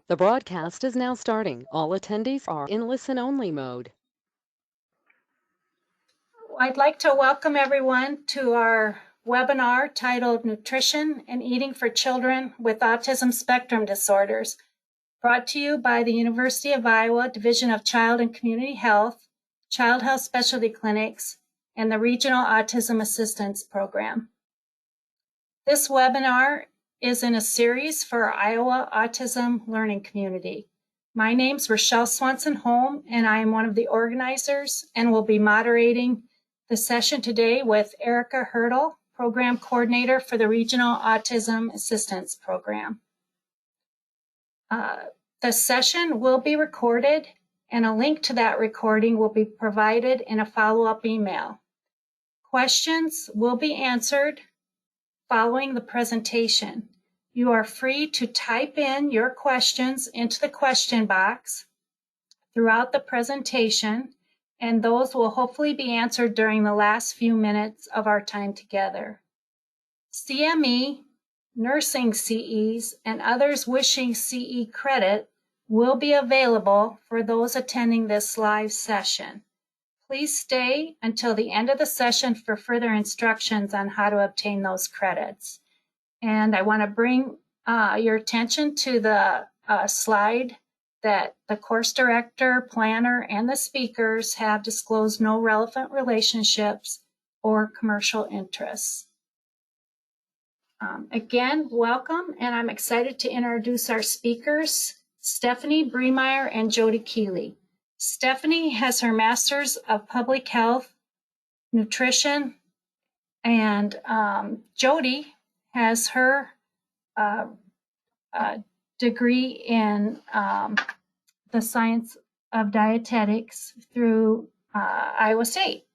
The broadcast is now starting. All attendees are in listen-only mode. I'd like to welcome everyone to our webinar titled Nutrition and Eating for Children with Autism Spectrum Disorders, brought to you by the University of Iowa Division of Child and Community Health, Child Health Specialty Clinics, and the Regional Autism Assistance Program. This webinar is in a series for our Iowa Autism Learning Community. My name's Rochelle Swanson-Holm, and I am one of the organizers and will be moderating the session today with Erica Hurdle, Program Coordinator for the Regional Autism Assistance Program. The session will be recorded, and a link to that recording will be provided in a follow-up email. Questions will be answered following the presentation. You are free to type in your questions into the question box throughout the presentation, and those will hopefully be answered during the last few minutes of our time together. CME, nursing CEs, and others wishing CE credit will be available for those attending this live session. Please stay until the end of the session for further instructions on how to obtain those credits. And I want to bring your attention to the slide that the course director, planner, and the speakers have disclosed no relevant relationships or commercial interests. Again, welcome, and I'm excited to introduce our speakers, Stephany, Brimeyer, and Jody Kealey. Stephany has her Master's of Public Health, Nutrition, and Jody has her degree in the science of dietetics through Iowa State.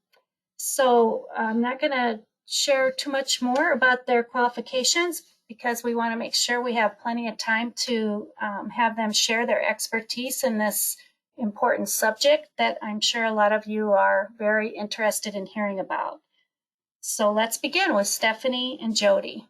So I'm not going to share too much more about their qualifications because we want to make sure we have plenty of time to have them share their expertise in this important subject that I'm sure a lot of you are very interested in hearing about. So let's begin with Stephany and Jody.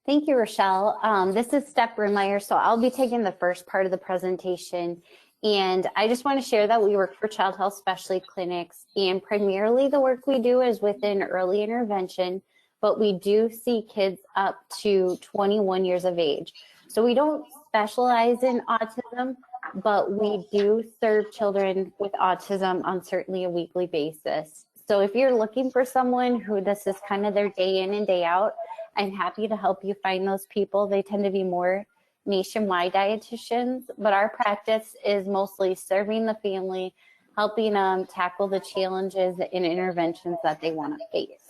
Thank you, Rochelle. This is Steph Brimeyer, so I'll be taking the first part of the presentation. And I just want to share that we work for Child Health Specialty Clinics, and primarily the work we do is within early intervention, but we do see kids up to 21 years of age. So we don't specialize in autism, but we do serve children with autism on certainly a weekly basis. So if you're looking for someone who this is kind of their day in and day out, I'm happy to help you find those people. They tend to be more nationwide dietitians, but our practice is mostly serving the family, helping them tackle the challenges and interventions that they want to face.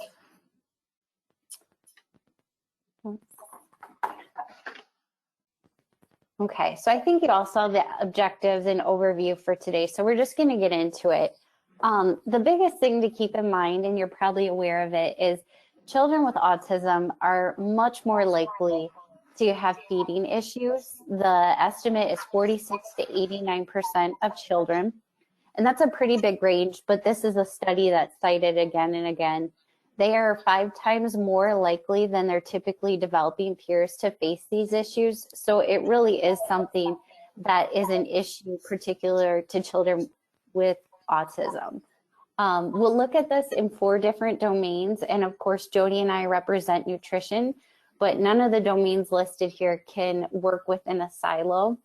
Okay, so I think you all saw the objectives and overview for today, so we're just going to get into it. The biggest thing to keep in mind, and you're probably aware of it, is children with autism are much more likely to have feeding issues. The estimate is 46 to 89% of children, and that's a pretty big range, but this is a study that's cited again and again. They are 5 times more likely than their typically developing peers to face these issues. So it really is something that is an issue particular to children with autism. We'll look at this in 4 different domains. And of course, Jody and I represent nutrition, but none of the domains listed here can work within a silo.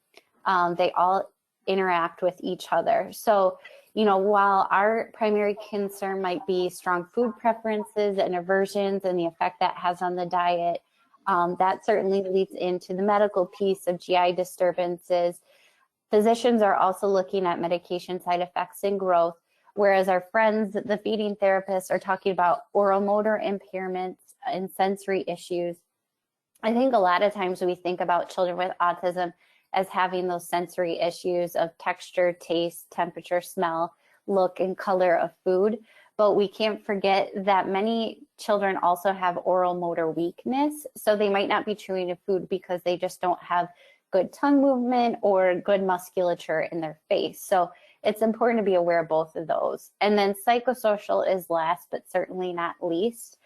They all interact with each other. So, you know, while our primary concern might be strong food preferences and aversions and the effect that has on the diet, that certainly leads into the medical piece of GI disturbances. Physicians are also looking at medication side effects and growth, whereas our friends, the feeding therapists, are talking about oral motor impairments and sensory issues. I think a lot of times we think about children with autism as having those sensory issues of texture, taste, temperature, smell, look, and color of food. But we can't forget that many children also have oral motor weakness. So they might not be chewing a food because they just don't have good tongue movement or good musculature in their face. So it's important to be aware of both of those. And then psychosocial is last, but certainly not least.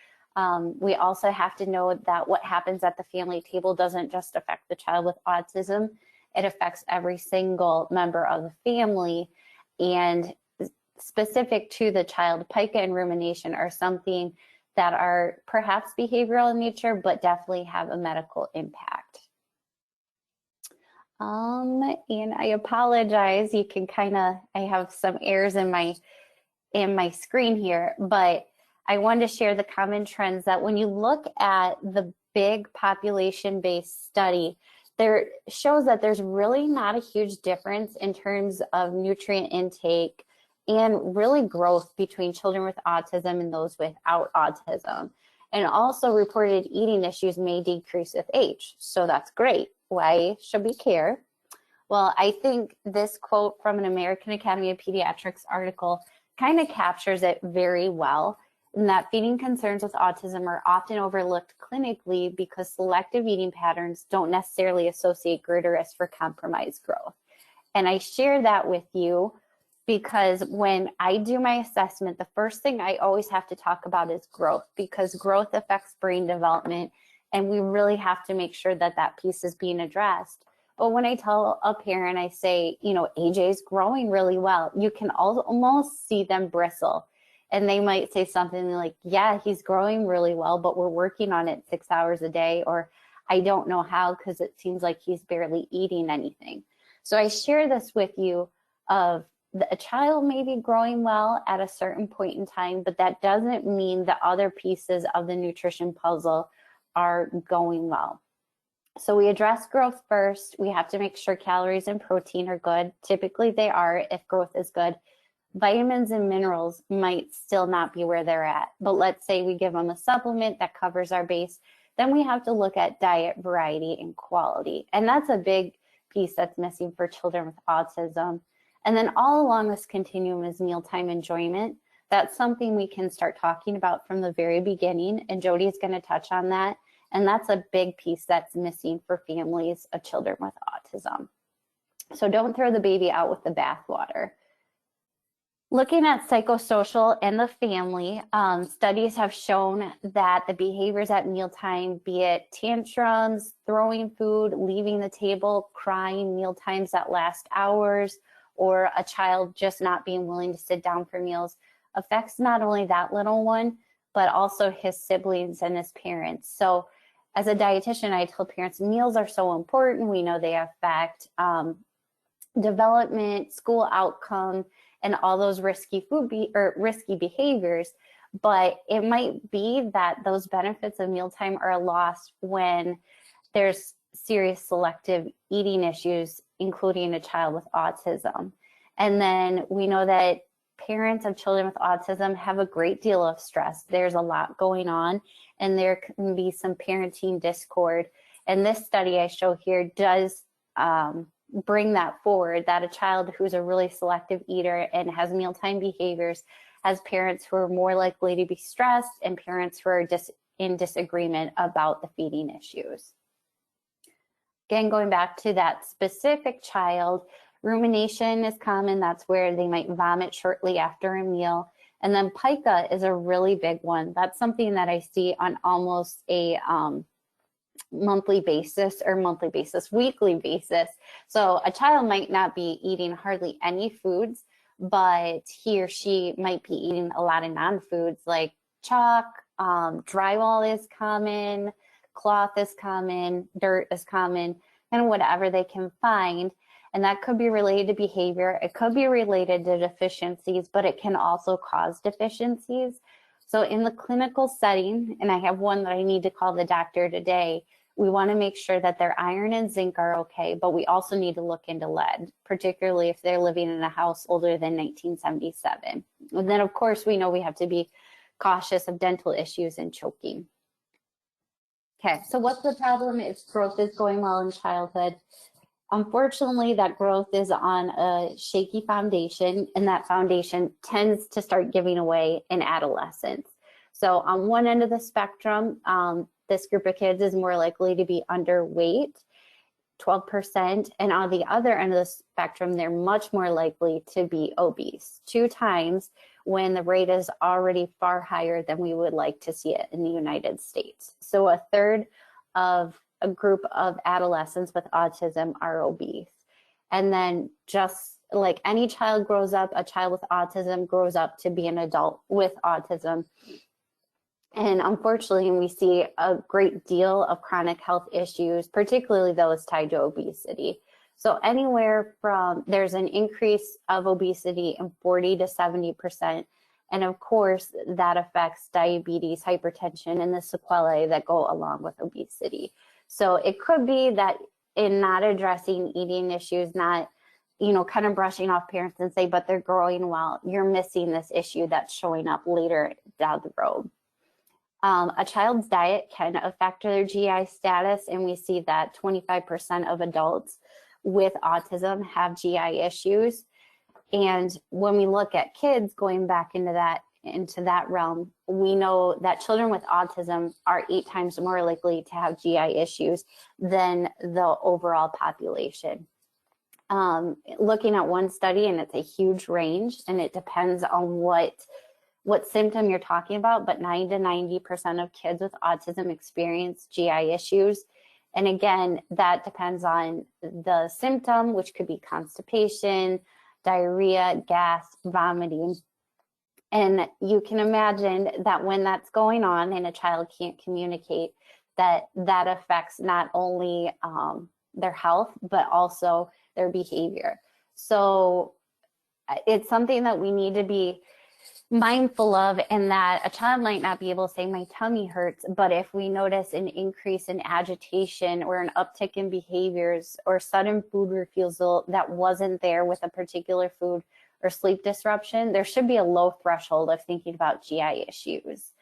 We also have to know that what happens at the family table doesn't just affect the child with autism, it affects every single member of the family. And specific to the child, pica and rumination are something that are perhaps behavioral in nature, but definitely have a medical impact. And I apologize, you can I have some errors in my screen here, but I wanted to share the common trends that when you look at the big population-based study, there shows that there's really not a huge difference in terms of nutrient intake and really growth between children with autism and those without autism. And also reported eating issues may decrease with age. So that's great. Why should we care? Well, I think this quote from an American Academy of Pediatrics article kind of captures it very well, in that feeding concerns with autism are often overlooked clinically because selective eating patterns don't necessarily associate greater risk for compromised growth. And I share that with you because when I do my assessment, the first thing I always have to talk about is growth, because growth affects brain development, and we really have to make sure that that piece is being addressed. But when I tell a parent, I say, AJ's growing really well, you can almost see them bristle. And they might say something like, yeah, he's growing really well, but we're working on it 6 hours a day, or I don't know how because it seems like he's barely eating anything. So I share this with you of a child may be growing well at a certain point in time, but that doesn't mean the other pieces of the nutrition puzzle are going well. So we address growth first. We have to make sure calories and protein are good. Typically they are if growth is good. Vitamins and minerals might still not be where they're at, but let's say we give them a supplement that covers our base, then we have to look at diet variety and quality. And that's a big piece that's missing for children with autism. And then all along this continuum is mealtime enjoyment. That's something we can start talking about from the very beginning, and Jody is going to touch on that. And that's a big piece that's missing for families of children with autism. So don't throw the baby out with the bathwater. Looking at psychosocial and the family, studies have shown that the behaviors at mealtime, be it tantrums, throwing food, leaving the table, crying, meal times that last hours, or a child just not being willing to sit down for meals, affects not only that little one, but also his siblings and his parents. So as a dietitian, I tell parents meals are so important. We know they affect development, school outcome, and all those risky risky behaviors. But it might be that those benefits of mealtime are lost when there's serious selective eating issues, including a child with autism. And then we know that parents of children with autism have a great deal of stress. There's a lot going on, and there can be some parenting discord. And this study I show here does bring that forward, that a child who's a really selective eater and has mealtime behaviors has parents who are more likely to be stressed and parents who are in disagreement about the feeding issues. Again, going back to that specific child, rumination is common. That's where they might vomit shortly after a meal. And then pica is a really big one. That's something that I see on almost a weekly basis. So a child might not be eating hardly any foods, but he or she might be eating a lot of non-foods like chalk, drywall is common, cloth is common, dirt is common, and whatever they can find. And that could be related to behavior. It could be related to deficiencies, but it can also cause deficiencies. So in the clinical setting, and I have one that I need to call the doctor today, we want to make sure that their iron and zinc are okay, but we also need to look into lead, particularly if they're living in a house older than 1977. And then of course, we know we have to be cautious of dental issues and choking. Okay, so what's the problem if growth is going well in childhood? Unfortunately, that growth is on a shaky foundation, and that foundation tends to start giving away in adolescence. So on one end of the spectrum, this group of kids is more likely to be underweight. 12%. And on the other end of the spectrum, they're much more likely to be obese, 2 times when the rate is already far higher than we would like to see it in the United States. So a third of a group of adolescents with autism are obese. And then just like any child grows up, a child with autism grows up to be an adult with autism. And unfortunately, we see a great deal of chronic health issues, particularly those tied to obesity. So anywhere from, there's an increase of obesity in 40 to 70%. And of course, that affects diabetes, hypertension, and the sequelae that go along with obesity. So it could be that in not addressing eating issues, not, kind of brushing off parents and say, but they're growing well, you're missing this issue that's showing up later down the road. A child's diet can affect their GI status, and we see that 25% of adults with autism have GI issues. And when we look at kids going back into that realm, we know that children with autism are 8 times more likely to have GI issues than the overall population. Looking at one study, and it's a huge range, and it depends on what symptom you're talking about, but 90 to 90% of kids with autism experience GI issues. And again, that depends on the symptom, which could be constipation, diarrhea, gas, vomiting. And you can imagine that when that's going on and a child can't communicate, that affects not only their health, but also their behavior. So it's something that we need to be mindful of, in that a child might not be able to say my tummy hurts, but if we notice an increase in agitation or an uptick in behaviors or sudden food refusal that wasn't there with a particular food or sleep disruption, there should be a low threshold of thinking about GI issues.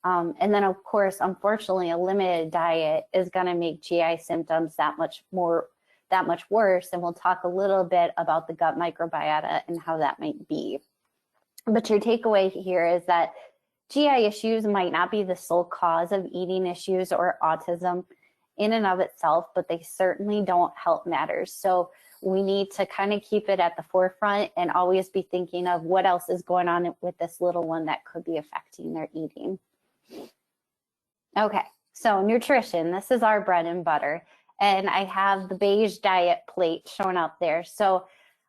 And then of course, unfortunately, a limited diet is going to make GI symptoms that much worse. And we'll talk a little bit about the gut microbiota and how that might be. But your takeaway here is that GI issues might not be the sole cause of eating issues or autism in and of itself, but they certainly don't help matters. So we need to kind of keep it at the forefront and always be thinking of what else is going on with this little one that could be affecting their eating. Okay, so nutrition, this is our bread and butter. And I have the beige diet plate shown up there. So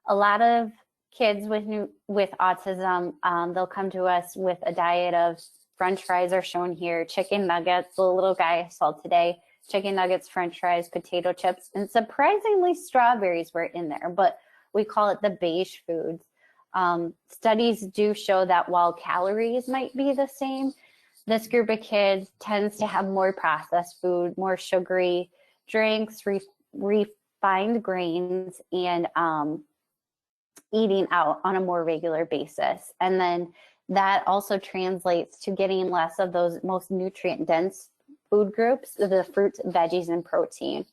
a lot of kids with autism, they'll come to us with a diet of French fries are shown here, chicken nuggets, the little guy I saw today, chicken nuggets, French fries, potato chips, and surprisingly strawberries were in there, but we call it the beige foods. Studies do show that while calories might be the same, this group of kids tends to have more processed food, more sugary drinks, refined grains, and eating out on a more regular basis. And then that also translates to getting less of those most nutrient dense food groups, the fruits, veggies, and protein.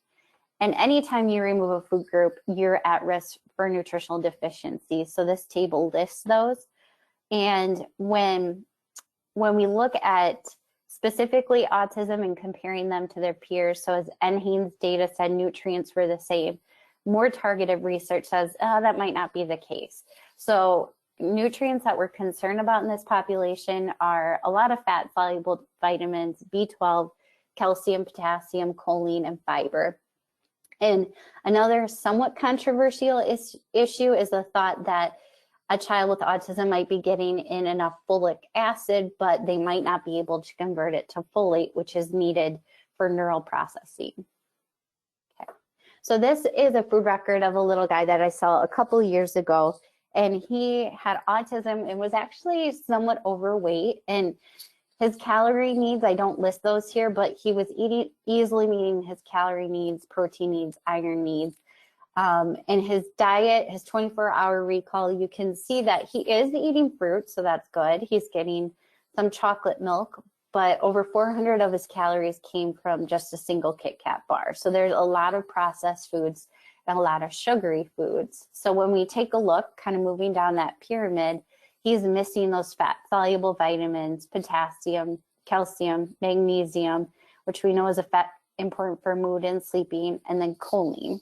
And anytime you remove a food group, you're at risk for nutritional deficiencies. So this table lists those. And when we look at specifically autism and comparing them to their peers, so as NHANES data said, nutrients were the same. More targeted research says, that might not be the case. So nutrients that we're concerned about in this population are a lot of fat-soluble vitamins, B12, calcium, potassium, choline, and fiber. And another somewhat controversial issue is the thought that a child with autism might be getting in enough folic acid, but they might not be able to convert it to folate, which is needed for neural processing. Okay. So this is a food record of a little guy that I saw a couple years ago, and he had autism and was actually somewhat overweight, and his calorie needs, I don't list those here, but he was easily meeting his calorie needs, protein needs, iron needs. And his diet, his 24-hour recall, you can see that he is eating fruit, so that's good. He's getting some chocolate milk, but over 400 of his calories came from just a single Kit Kat bar. So there's a lot of processed foods and a lot of sugary foods. So when we take a look, kind of moving down that pyramid, he's missing those fat-soluble vitamins, potassium, calcium, magnesium, which we know is important for mood and sleeping, and then choline.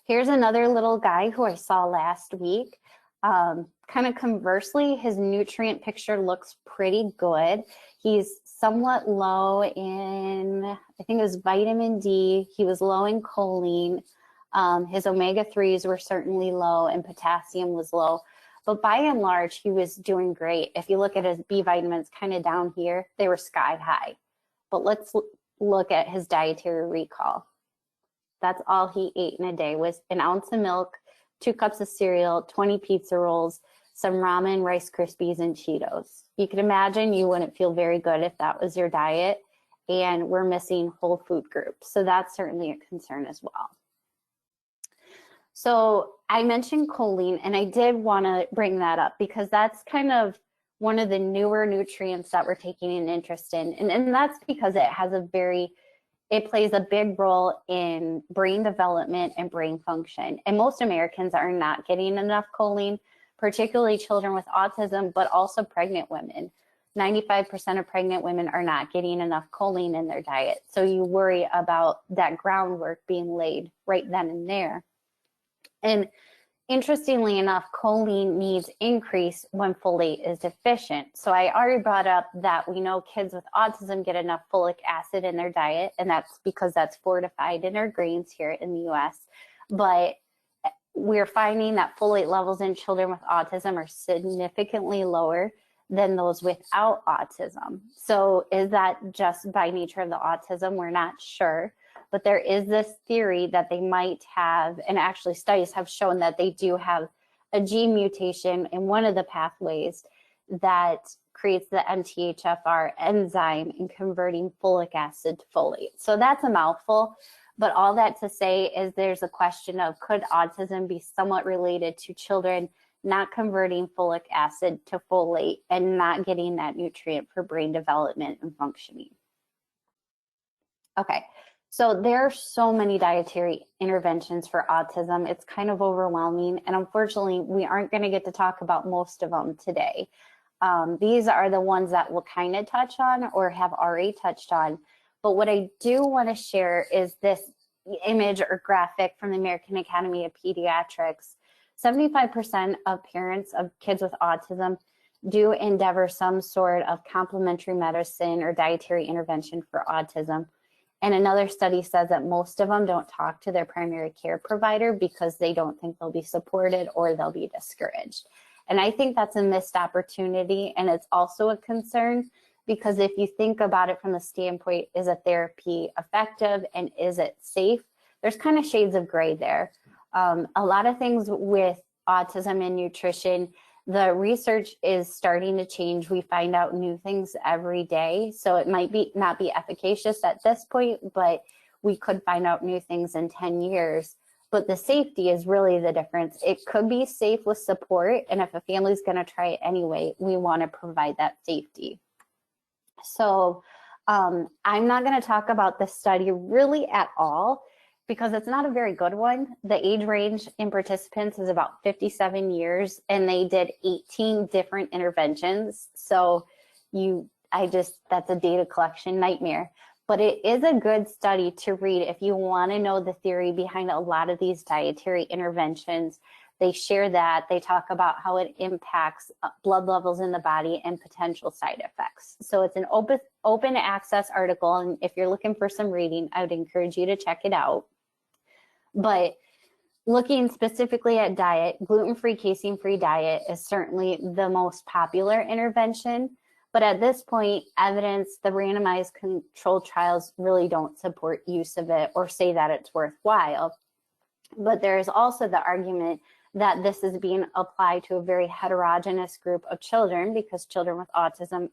Here's another little guy who I saw last week. Kind of conversely, his nutrient picture looks pretty good. He's somewhat low in, I think it was vitamin D. He was low in choline. His omega-3s were certainly low and potassium was low. But by and large, he was doing great. If you look at his B vitamins kind of down here, they were sky high. But let's look at his dietary recall. That's all he ate in a day was an ounce of milk, 2 cups of cereal, 20 pizza rolls, some ramen, Rice Krispies, and Cheetos. You can imagine you wouldn't feel very good if that was your diet, and we're missing whole food groups. So that's certainly a concern as well. So I mentioned choline, and I did want to bring that up because that's kind of one of the newer nutrients that we're taking an interest in. And that's because it plays a big role in brain development and brain function. And most Americans are not getting enough choline, particularly children with autism, but also pregnant women. 95% of pregnant women are not getting enough choline in their diet. So you worry about that groundwork being laid right then and there. And interestingly enough, choline needs increase when folate is deficient. So I already brought up that we know kids with autism get enough folic acid in their diet, and that's because that's fortified in our grains here in the US. But we're finding that folate levels in children with autism are significantly lower than those without autism. So is that just by nature of the autism? We're not sure. But there is this theory that they might have, and actually studies have shown that they do have a gene mutation in one of the pathways that creates the MTHFR enzyme in converting folic acid to folate. So that's a mouthful, but all that to say is there's a question of could autism be somewhat related to children not converting folic acid to folate and not getting that nutrient for brain development and functioning. Okay. So there are so many dietary interventions for autism. It's kind of overwhelming. And unfortunately, we aren't going to get to talk about most of them today. These are the ones that we'll kind of touch on or have already touched on. But what I do want to share is this image or graphic from the American Academy of Pediatrics. 75% of parents of kids with autism do endeavor some sort of complementary medicine or dietary intervention for autism. And another study says that most of them don't talk to their primary care provider because they don't think they'll be supported or they'll be discouraged. And I think that's a missed opportunity. And it's also a concern because if you think about it from the standpoint, is a therapy effective and is it safe? There's kind of shades of gray there. A lot of things with autism and nutrition, the research is starting to change. We find out new things every day. So it might not be efficacious at this point, but we could find out new things in 10 years. But the safety is really the difference. It could be safe with support. And if a family's going to try it anyway, we want to provide that safety. So I'm not going to talk about this study really at all because it's not a very good one. The age range in participants is about 57 years and they did 18 different interventions. So that's a data collection nightmare. But it is a good study to read if you want to know the theory behind a lot of these dietary interventions. They share that. They talk about how it impacts blood levels in the body and potential side effects. So it's an open access article. And if you're looking for some reading, I would encourage you to check it out. But looking specifically at diet, gluten-free, casein-free diet is certainly the most popular intervention. But at this point, evidence, the randomized controlled trials really don't support use of it or say that it's worthwhile. But there is also the argument that this is being applied to a very heterogeneous group of children because children with autism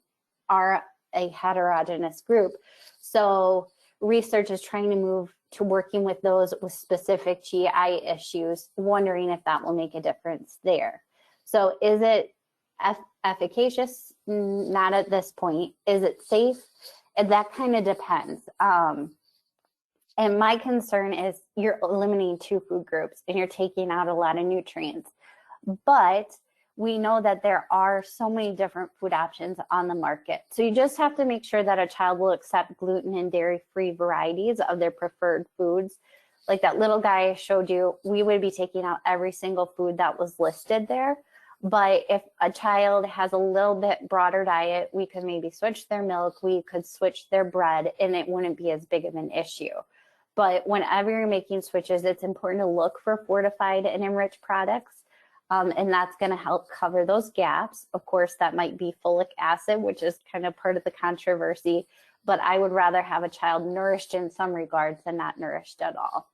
are a heterogeneous group. So research is trying to move to working with those with specific GI issues, wondering if that will make a difference there. So is it efficacious? Not at this point. Is it safe? And that kind of depends. And my concern is you're eliminating 2 food groups and you're taking out a lot of nutrients. But we know that there are so many different food options on the market. So you just have to make sure that a child will accept gluten and dairy-free varieties of their preferred foods. Like that little guy I showed you, we would be taking out every single food that was listed there. But if a child has a little bit broader diet, we could maybe switch their milk, we could switch their bread, and it wouldn't be as big of an issue. But whenever you're making switches, it's important to look for fortified and enriched products. And that's going to help cover those gaps. Of course, that might be folic acid, which is kind of part of the controversy, but I would rather have a child nourished in some regards than not nourished at all.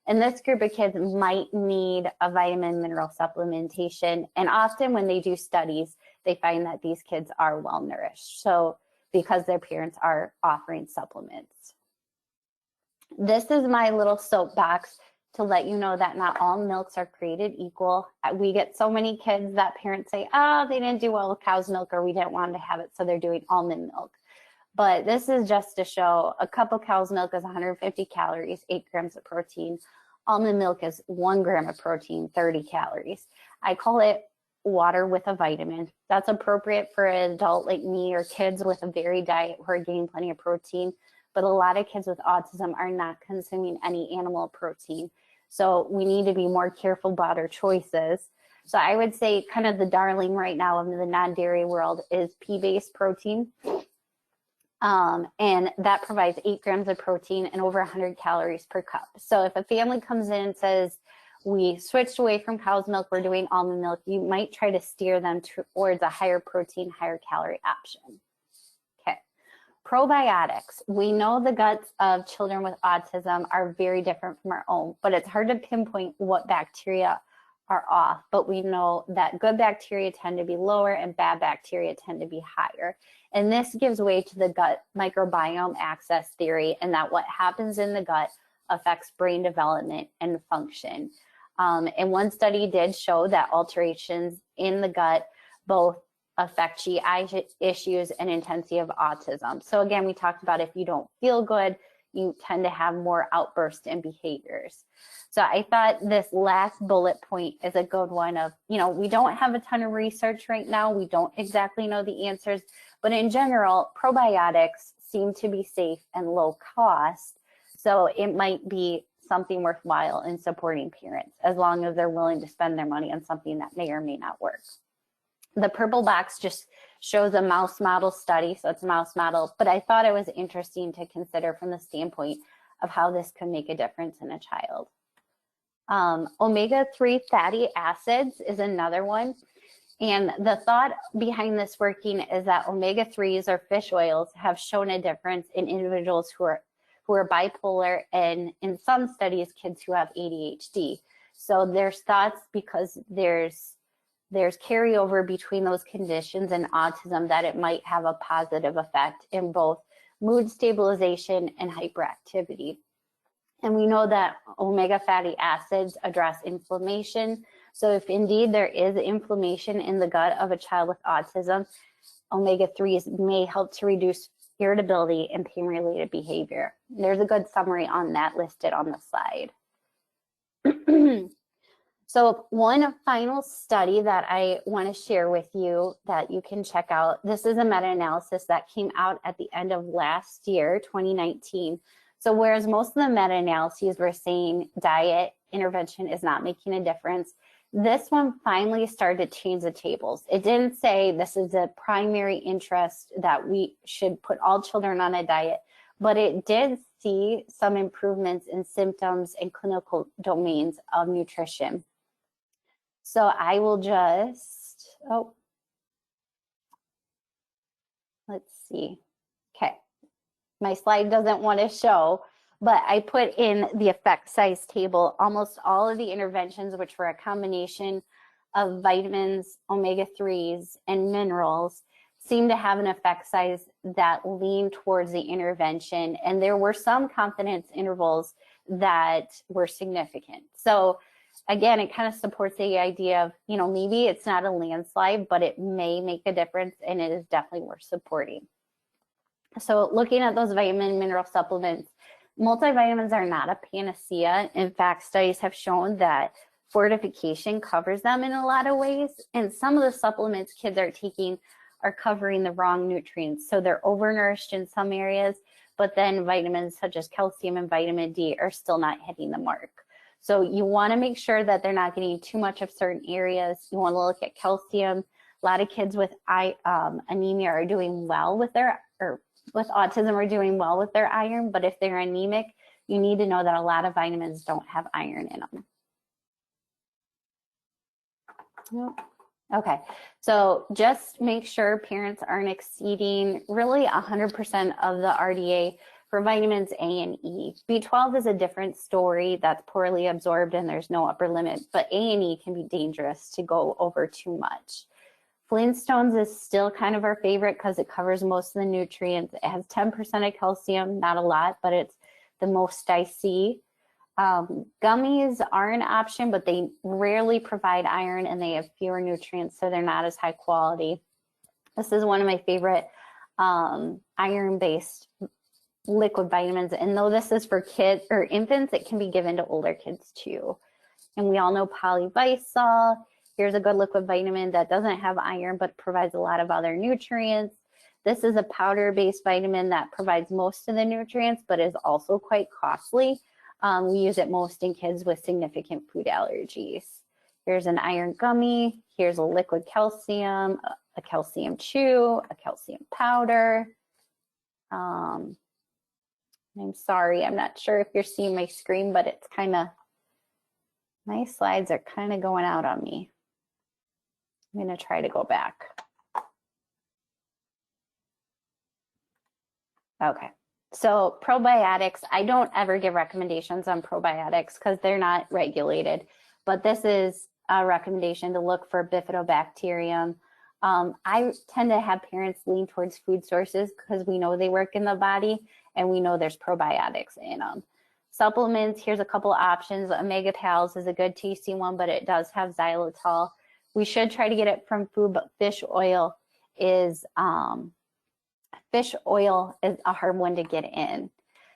And this group of kids might need a vitamin mineral supplementation. And often when they do studies, they find that these kids are well nourished. So because their parents are offering supplements. This is my little soapbox to let you know that not all milks are created equal. We get so many kids that parents say, oh, they didn't do well with cow's milk, or we didn't want to have it, so they're doing almond milk. But this is just to show a cup of cow's milk is 150 calories, 8 grams of protein. Almond milk is 1 gram of protein, 30 calories. I call it water with a vitamin. That's appropriate for an adult like me or kids with a varied diet who are getting plenty of protein. But a lot of kids with autism are not consuming any animal protein. So we need to be more careful about our choices. So I would say kind of the darling right now in the non-dairy world is pea-based protein. And that provides 8 grams of protein and over 100 calories per cup. So if a family comes in and says, we switched away from cow's milk, we're doing almond milk, you might try to steer them towards a higher protein, higher calorie option. Okay. Probiotics. We know the guts of children with autism are very different from our own, but it's hard to pinpoint what bacteria are off. But we know that good bacteria tend to be lower and bad bacteria tend to be higher. And this gives way to the gut microbiome access theory, and that what happens in the gut affects brain development and function. And one study did show that alterations in the gut both affect GI issues and intensity of autism. So again, we talked about if you don't feel good, you tend to have more outbursts and behaviors. So I thought this last bullet point is a good one of, we don't have a ton of research right now. We don't exactly know the answers, but in general, probiotics seem to be safe and low cost. So it might be something worthwhile in supporting parents as long as they're willing to spend their money on something that may or may not work. The purple box just shows a mouse model study, so it's a mouse model, but I thought it was interesting to consider from the of how this could make a difference in a child. Omega-3 fatty acids is another one. And the thought behind this working is that omega-3s or fish oils have shown a difference in individuals who are bipolar and in some studies, kids who have ADHD. So there's thoughts because there's carryover between those conditions and autism that it might have a positive effect in both mood stabilization and hyperactivity. And we know that omega fatty acids address inflammation. So if indeed there is inflammation in the gut of a child with autism, omega-3s may help to reduce irritability and pain-related behavior. There's a good summary on that listed on the slide. So one final study that I want to share with you that you can check out, this is a meta-analysis that came out at the end of last year, 2019. So whereas most of the meta-analyses were saying diet intervention is not making a difference, this one finally started to change the tables. It didn't say this is a primary interest that we should put all children on a diet, but it did see some improvements in symptoms and clinical domains of nutrition. So I will just, let's see. Okay, my slide doesn't want to show, but I put in the effect size table almost all of the interventions, which were a combination of vitamins, omega-3s, and minerals, seem to have an effect size that lean towards the intervention. And there were some confidence intervals that were significant. So again, it kind of supports the idea of, maybe it's not a landslide, but it may make a difference, and it is definitely worth supporting. So looking at those vitamin and mineral supplements, multivitamins are not a panacea. In fact, studies have shown that fortification covers them in a lot of ways. And some of the supplements kids are taking are covering the wrong nutrients. So they're overnourished in some areas, but then vitamins such as calcium and vitamin D are still not hitting the mark. So you want to make sure that they're not getting too much of certain areas. You want to look at calcium. A lot of kids with anemia are doing well with their, or with autism are doing well with their iron, but if they're anemic, you need to know that a lot of vitamins don't have iron in them. Yep. Okay, so just make sure parents aren't exceeding really 100% of the RDA for vitamins A and E. B12 is a different story, that's poorly absorbed and there's no upper limit, but A and E can be dangerous to go over too much. Flintstones is still kind of our favorite because it covers most of the nutrients. It has 10% of calcium, not a lot, but it's the most I see. Gummies are an option, but they rarely provide iron and they have fewer nutrients, so they're not as high quality. This is one of my favorite iron-based liquid vitamins, and though this is for kids or infants, it can be given to older kids too. And we all know polyvisol. Here's a good liquid vitamin that doesn't have iron but provides a lot of other nutrients. This is a powder-based vitamin that provides most of the nutrients but is also quite costly. We use it most in kids with significant food allergies. Here's an iron gummy. Here's a liquid calcium, a calcium chew, a calcium powder. I'm sorry, I'm not sure if you're seeing my screen, but it's kind of, my slides are kind of going out on me. I'm going to try to go back. Okay. So probiotics, I don't ever give recommendations on probiotics because they're not regulated, but this is a recommendation to look for bifidobacterium. I tend to have parents lean towards food sources because we know they work in the body and we know there's probiotics in them. Supplements, here's a couple options. Omega Pals is a good tasty one, but it does have xylitol. We should try to get it from food, but fish oil is a hard one to get in.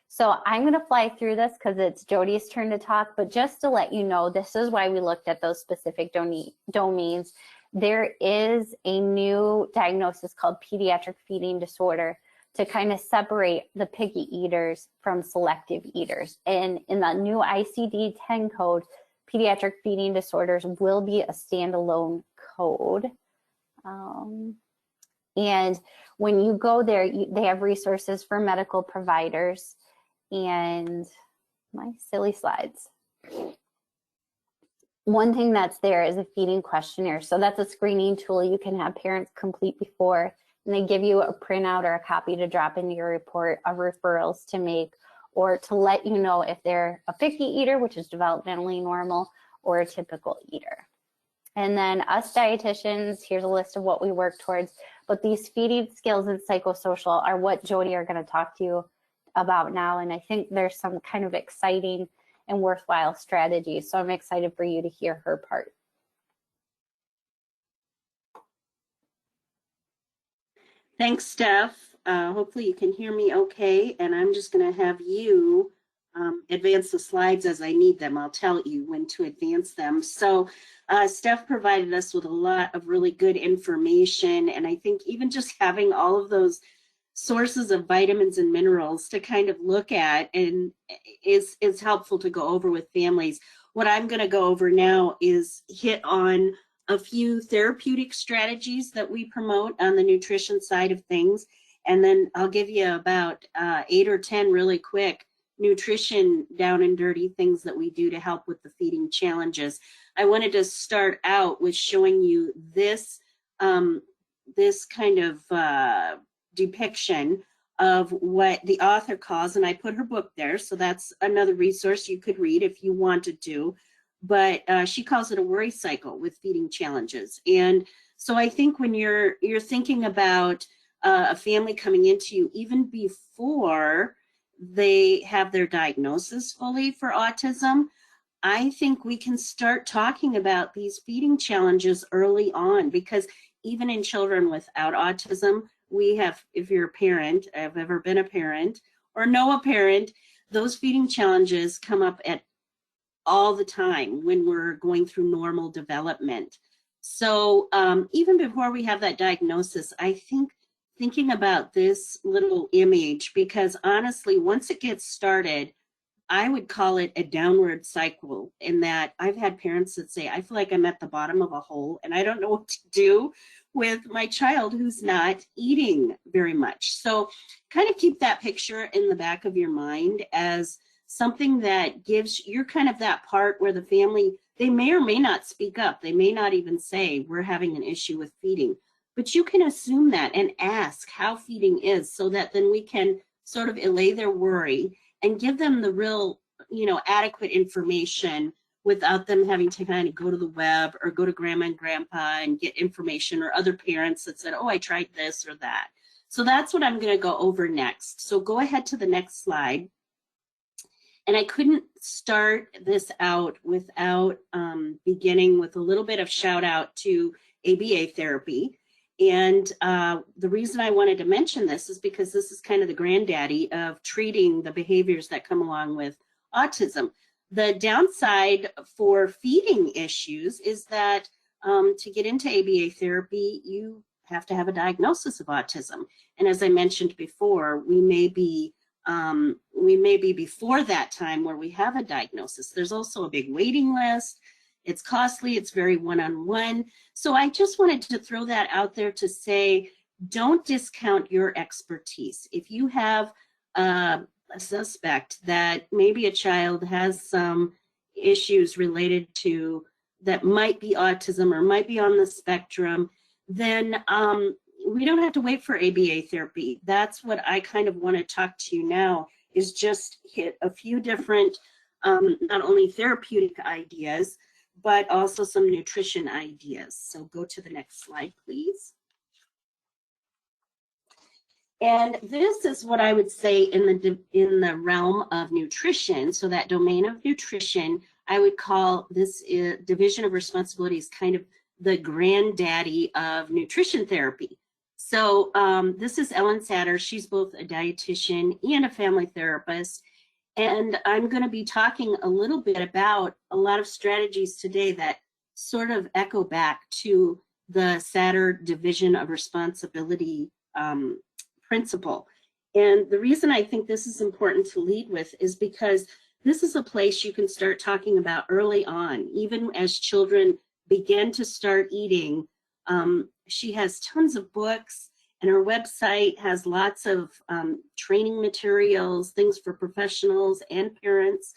So I'm going to fly through this because it's Jody's turn to talk, but just to let you know, this is why we looked at those specific domains. There is a new diagnosis called pediatric feeding disorder to kind of separate the picky eaters from selective eaters. And in the new ICD-10 code, pediatric feeding disorders will be a standalone code. And when you go there, they have resources for medical providers. And my silly slides. One thing that's there is a feeding questionnaire. So that's a screening tool you can have parents complete before, and they give you a printout or a copy to drop into your report of referrals to make, or to let you know if they're a picky eater, which is developmentally normal, or a typical eater. And then us dietitians, here's a list of what we work towards, but these feeding skills and psychosocial are what Jody are going to talk to you about now. And I think there's some kind of exciting and worthwhile strategies. So I'm excited for you to hear her part. Thanks, Steph. Hopefully you can hear me okay. And I'm just going to have you advance the slides as I need them. I'll tell you when to advance them. So Steph provided us with a lot of really good information. And I think even just having all of those sources of vitamins and minerals to kind of look at and is helpful to go over with families. What I'm going to go over now is hit on a few therapeutic strategies that we promote on the nutrition side of things. And then I'll give you about 8 or 10 really quick nutrition down and dirty things that we do to help with the feeding challenges. I wanted to start out with showing you this, this kind of depiction of what the author calls, and I put her book there, so that's another resource you could read if you wanted to, but she calls it a worry cycle with feeding challenges. And so I think when you're thinking about a family coming into you, even before they have their diagnosis fully for autism, I think we can start talking about these feeding challenges early on, because even in children without autism, we have, if you're a parent, have ever been a parent or know a parent, those feeding challenges come up at all the time when we're going through normal development. So even before we have that diagnosis, I think thinking about this little image, because honestly, once it gets started, I would call it a downward cycle, in that I've had parents that say, I feel like I'm at the bottom of a hole and I don't know what to do with my child who's not eating very much. So kind of keep that picture in the back of your mind as something that gives, you're kind of that part where the family, they may or may not speak up. They may not even say, we're having an issue with feeding, but you can assume that and ask how feeding is, so that then we can sort of allay their worry and give them the real, adequate information without them having to kind of go to the web or go to grandma and grandpa and get information, or other parents that said, oh, I tried this or that. So that's what I'm going to go over next. So go ahead to the next slide. And I couldn't start this out without beginning with a little bit of shout out to ABA therapy. And the reason I wanted to mention this is because this is kind of the granddaddy of treating the behaviors that come along with autism. The downside for feeding issues is that to get into ABA therapy, you have to have a diagnosis of autism. And as I mentioned before, we may be before that time where we have a diagnosis. There's also a big waiting list. It's costly. It's very one-on-one. So I just wanted to throw that out there to say, don't discount your expertise. If you have a suspect that maybe a child has some issues related to that might be autism or might be on the spectrum, then we don't have to wait for ABA therapy. That's what I kind of want to talk to you now, is just hit a few different, not only therapeutic ideas, but also some nutrition ideas. So go to the next slide, please. And this is what I would say in the realm of nutrition. So that domain of nutrition, I would call this division of responsibilities kind of the granddaddy of nutrition therapy. So this is Ellen Satter. She's both a dietitian and a family therapist. And I'm going to be talking a little bit about a lot of strategies today that sort of echo back to the Satter division of responsibility principle. And the reason I think this is important to lead with is because this is a place you can start talking about early on, even as children begin to start eating. She has tons of books, and her website has lots of training materials, things for professionals and parents.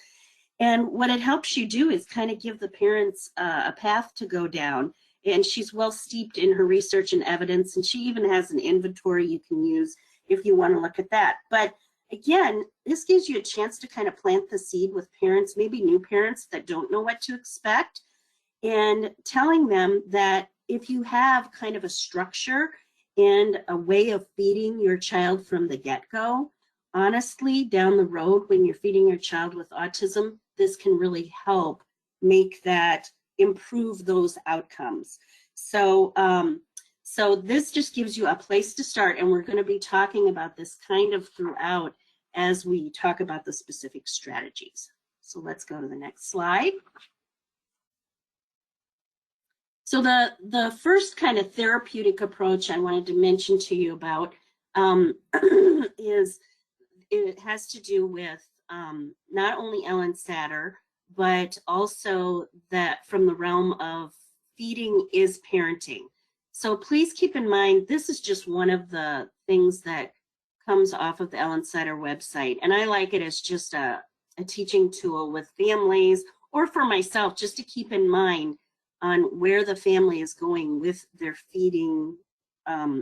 And what it helps you do is kind of give the parents a path to go down. And she's well steeped in her research and evidence, and she even has an inventory you can use if you want to look at that. But again, this gives you a chance to kind of plant the seed with parents, maybe new parents that don't know what to expect, and telling them that if you have kind of a structure and a way of feeding your child from the get-go, honestly, down the road when you're feeding your child with autism, this can really help make that, improve those outcomes. So, so this just gives you a place to start, and we're going to be talking about this kind of throughout as we talk about the specific strategies. So let's go to the next slide. So the first kind of therapeutic approach I wanted to mention to you about is it has to do with not only Ellen Satter, but also that from the realm of feeding is parenting. So please keep in mind, this is just one of the things that comes off of the Ellen Satter website. And I like it as just a teaching tool with families, or for myself, just to keep in mind on where the family is going with their feeding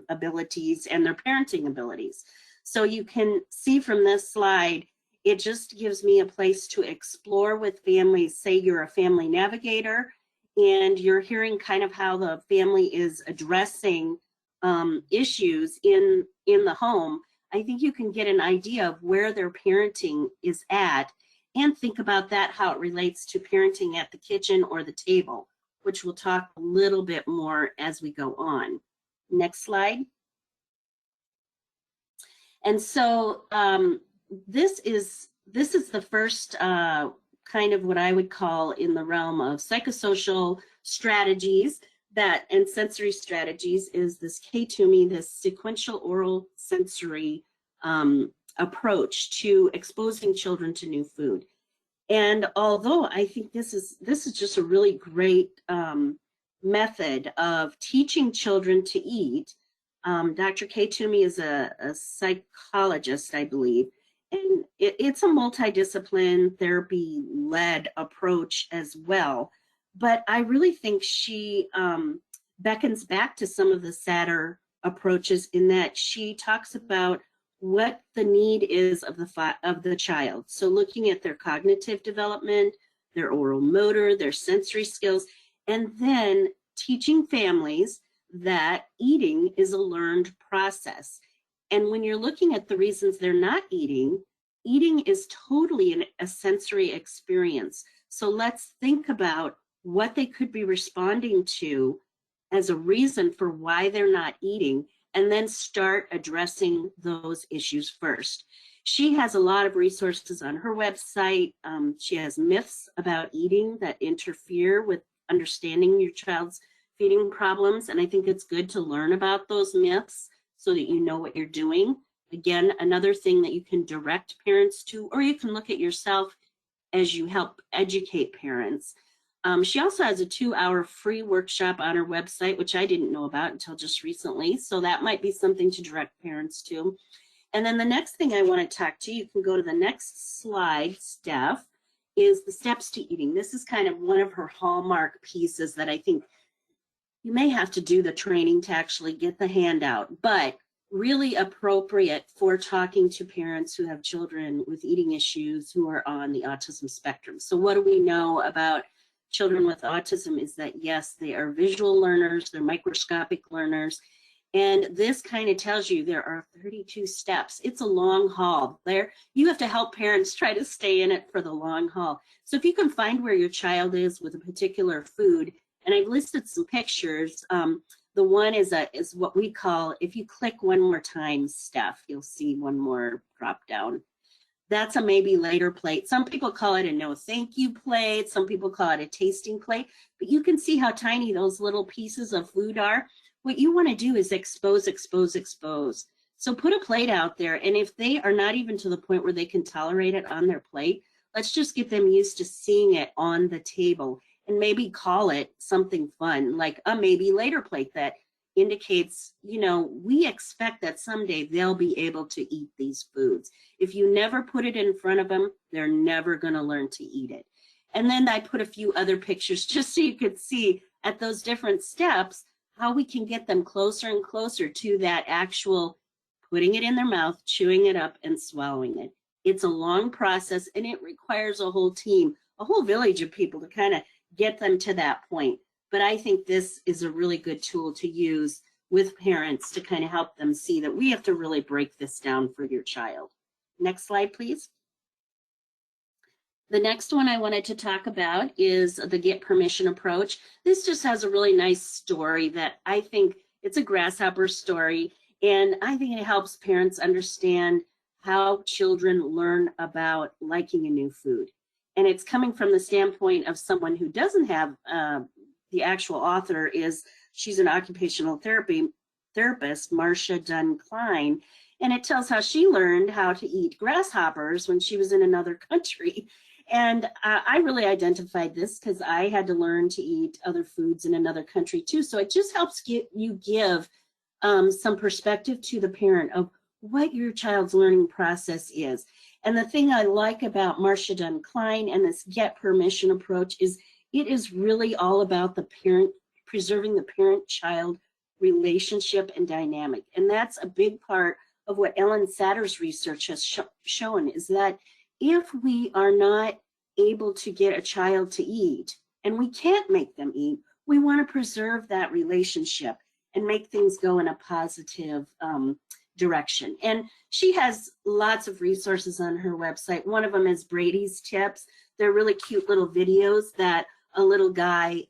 abilities and their parenting abilities. So you can see from this slide, it just gives me a place to explore with families. Say you're a family navigator and you're hearing kind of how the family is addressing issues in the home. I think you can get an idea of where their parenting is at, and think about that, how it relates to parenting at the kitchen or the table, which we'll talk a little bit more as we go on. Next slide. And so this is the first kind of what I would call in the realm of psychosocial strategies that and sensory strategies is this K2Me, this sequential oral sensory approach to exposing children to new food. And although I think this is just a really great method of teaching children to eat, Dr. K2Me is a psychologist, I believe, and it's a multidiscipline therapy-led approach as well. But I really think she beckons back to some of the sadder approaches in that she talks about what the need is of the child. So looking at their cognitive development, their oral motor, their sensory skills, and then teaching families that eating is a learned process. And when you're looking at the reasons they're not eating, eating is totally a sensory experience. So let's think about what they could be responding to as a reason for why they're not eating, and then start addressing those issues first. She has a lot of resources on her website. She has myths about eating that interfere with understanding your child's feeding problems. And I think it's good to learn about those myths so that you know what you're doing. Again, another thing that you can direct parents to, or you can look at yourself as you help educate parents. She also has a 2-hour free workshop on her website, which I didn't know about until just recently. So that might be something to direct parents to. And then the next thing I want to talk to you can go to the next slide, Steph, is the steps to eating. This is kind of one of her hallmark pieces that I think you may have to do the training to actually get the handout, but really appropriate for talking to parents who have children with eating issues who are on the autism spectrum. So what do we know about children with autism is that, yes, they are visual learners, they're microscopic learners, and this kind of tells you there are 32 steps. It's a long haul. There, you have to help parents try to stay in it for the long haul. So if you can find where your child is with a particular food, and I've listed some pictures. The one is what we call, if you click one more time, Steph, you'll see one more drop down. That's a maybe later plate. Some people call it a no thank you plate. Some people call it a tasting plate. But you can see how tiny those little pieces of food are. What you want to do is expose, expose, expose. So put a plate out there. And if they are not even to the point where they can tolerate it on their plate, let's just get them used to seeing it on the table. And maybe call it something fun, like a maybe later plate that indicates, you know, we expect that someday they'll be able to eat these foods. If you never put it in front of them, they're never going to learn to eat it. And then I put a few other pictures just so you could see at those different steps how we can get them closer and closer to that actual putting it in their mouth, chewing it up, and swallowing it. It's a long process, and it requires a whole team, a whole village of people to kind of get them to that point. But I think this is a really good tool to use with parents to kind of help them see that we have to really break this down for your child. Next slide, please. The next one I wanted to talk about is the get permission approach. This just has a really nice story that I think it's a grasshopper story, and I think it helps parents understand how children learn about liking a new food. And it's coming from the standpoint of someone who doesn't have, the actual author is, she's an occupational therapist, Marcia Dunn Klein, and it tells how she learned how to eat grasshoppers when she was in another country. And I really identified this because I had to learn to eat other foods in another country too. So it just helps you give some perspective to the parent of what your child's learning process is. And the thing I like about Marcia Dunn Klein and this get permission approach is it is really all about the parent, preserving the parent-child relationship and dynamic. And that's a big part of what Ellen Satter's research has shown, is that if we are not able to get a child to eat, and we can't make them eat, we want to preserve that relationship and make things go in a positive direction. And she has lots of resources on her website. One of them is Brady's Tips. They're really cute little videos that a little guy,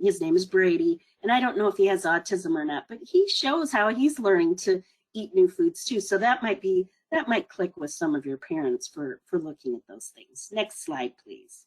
his name is Brady, and I don't know if he has autism or not, but he shows how he's learning to eat new foods too. So that might click with some of your parents for looking at those things. Next slide, please.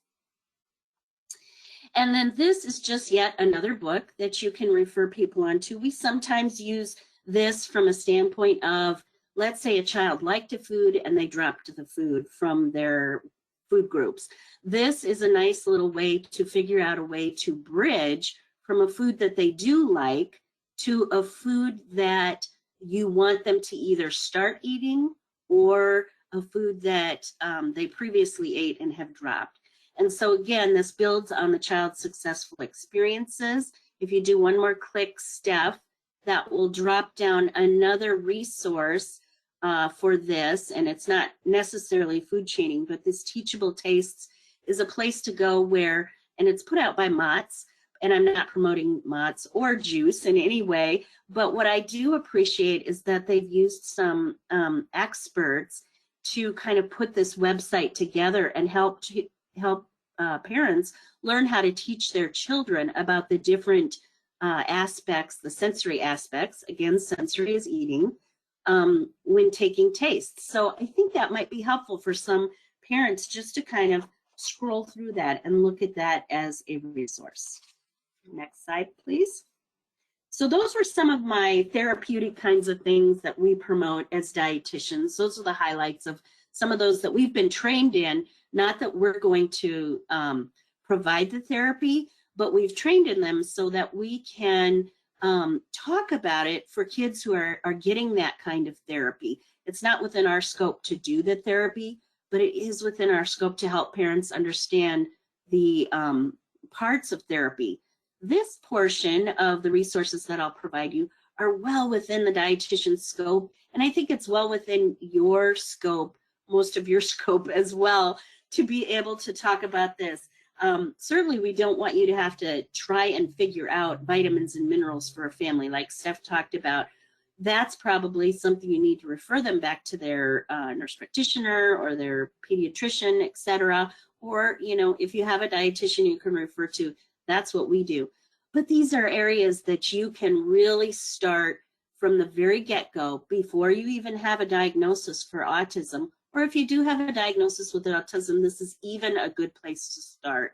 And then this is just yet another book that you can refer people onto. We sometimes use this from a standpoint of, let's say a child liked a food and they dropped the food from their food groups. This is a nice little way to figure out a way to bridge from a food that they do like to a food that you want them to either start eating or a food that they previously ate and have dropped. And so again, this builds on the child's successful experiences. If you do one more click, Steph, that will drop down another resource for this, and it's not necessarily food chaining, but this Teachable Tastes is a place to go where, and it's put out by Mott's, and I'm not promoting Mott's or Juice in any way, but what I do appreciate is that they've used some experts to kind of put this website together and help parents learn how to teach their children about the different aspects, the sensory aspects, again, sensory is eating, when taking tastes. So I think that might be helpful for some parents just to kind of scroll through that and look at that as a resource. Next slide, please. So those were some of my therapeutic kinds of things that we promote as dietitians. Those are the highlights of some of those that we've been trained in, not that we're going to provide the therapy, but we've trained in them so that we can talk about it for kids who are getting that kind of therapy. It's not within our scope to do the therapy, but it is within our scope to help parents understand the parts of therapy. This portion of the resources that I'll provide you are well within the dietitian's scope, and I think it's well within your scope, most of your scope as well, to be able to talk about this. Certainly we don't want you to have to try and figure out vitamins and minerals for a family like Steph talked about. That's probably something you need to refer them back to their nurse practitioner or their pediatrician, etc. Or, you know, if you have a dietitian you can refer to, that's what we do. But these are areas that you can really start from the very get-go before you even have a diagnosis for autism. Or if you do have a diagnosis with autism, this is even a good place to start.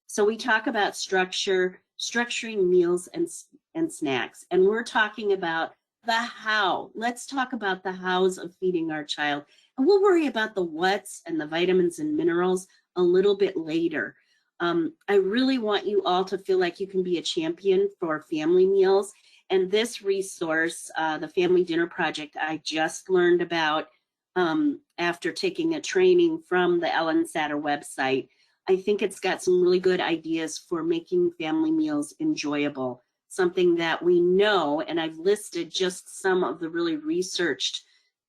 So we talk about structuring meals and snacks, and we're talking about the how. Let's talk about the hows of feeding our child. And we'll worry about the whats and the vitamins and minerals a little bit later. I really want you all to feel like you can be a champion for family meals. And this resource, the Family Dinner Project, I just learned about after taking a training from the Ellen Satter website. I think it's got some really good ideas for making family meals enjoyable, something that we know, and I've listed just some of the really researched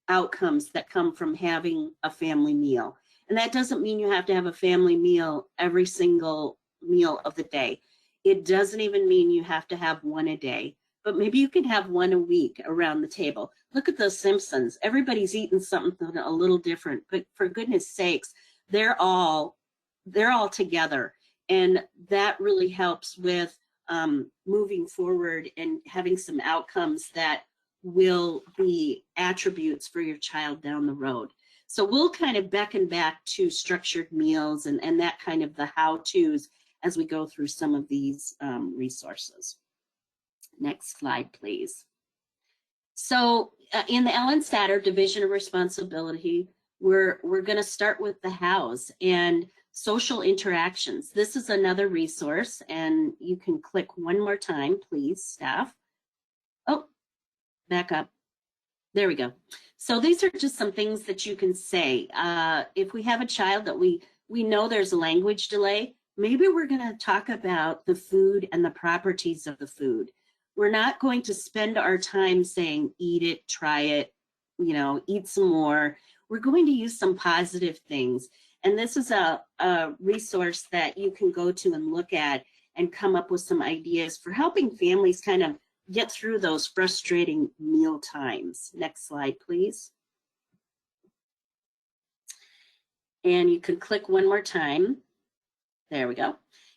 outcomes that come from having a family meal. And that doesn't mean you have to have a family meal every single meal of the day. It doesn't even mean you have to have one a day, but maybe you can have one a week around the table. Look at the Simpsons. Everybody's eating something a little different, but for goodness sakes, they're all together. And that really helps with moving forward and having some outcomes that will be attributes for your child down the road. So we'll kind of beckon back to structured meals and that kind of the how-tos as we go through some of these resources. Next slide, please. So in the Ellen Satter Division of Responsibility, we're going to start with the hows and social interactions. This is another resource, and you can click one more time, please, staff. Oh, back up. There we go. So these are just some things that you can say. If we have a child that we know there's a language delay, maybe we're going to talk about the food and the properties of the food. We're not going to spend our time saying, eat it, try it, you know, eat some more. We're going to use some positive things. And this is a resource that you can go to and look at and come up with some ideas for helping families kind of get through those frustrating meal times. Next slide, please. And you can click one more time. There we go.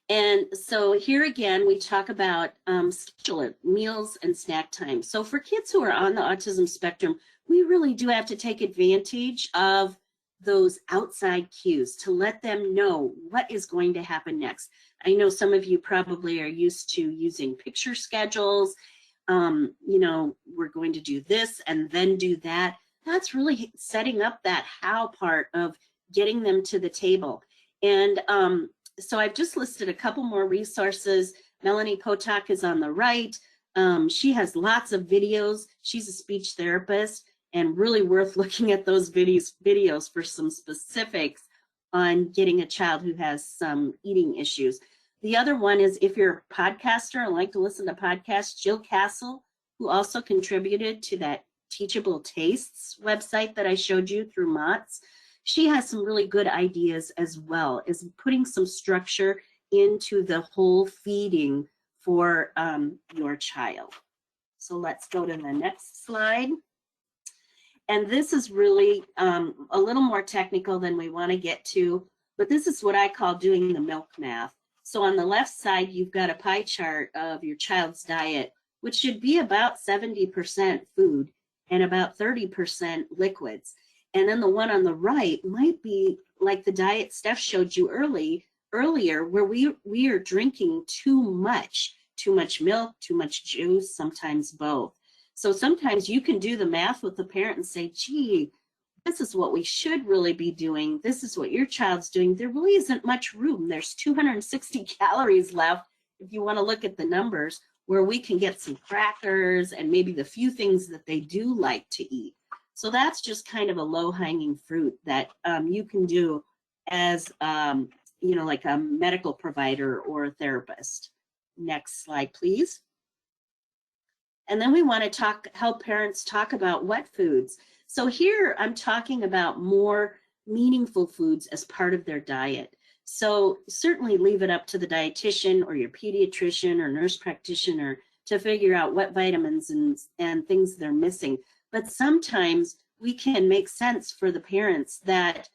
And so here again, we talk about schedule meals and snack time. So for kids who are on the autism spectrum, we really do have to take advantage of those outside cues to let them know what is going to happen next. I know some of you probably are used to using picture schedules. You know, we're going to do this and then do that. That's really setting up that how part of getting them to the table. And so I've just listed a couple more resources. Melanie Potok is on the right. She has lots of videos. She's a speech therapist, and really worth looking at those videos for some specifics on getting a child who has some eating issues. The other one is, if you're a podcaster and like to listen to podcasts, Jill Castle, who also contributed to that Teachable Tastes website that I showed you through MOTS. She has some really good ideas as well, as putting some structure into the whole feeding for your child. So let's go to the next slide. And this is really a little more technical than we want to get to, but this is what I call doing the milk math. So on the left side, you've got a pie chart of your child's diet, which should be about 70% food and about 30% liquids. And then the one on the right might be like the diet Steph showed you earlier, where we are drinking too much milk, too much juice, sometimes both. So sometimes you can do the math with the parent and say, gee, this is what we should really be doing. This is what your child's doing. There really isn't much room. There's 260 calories left, if you want to look at the numbers, where we can get some crackers and maybe the few things that they do like to eat. So that's just kind of a low-hanging fruit that you can do as, you know, like a medical provider or a therapist. Next slide, please. And then we want to help parents talk about what foods. So here I'm talking about more meaningful foods as part of their diet. So certainly leave it up to the dietitian or your pediatrician or nurse practitioner to figure out what vitamins and things they're missing. But sometimes we can make sense for the parents that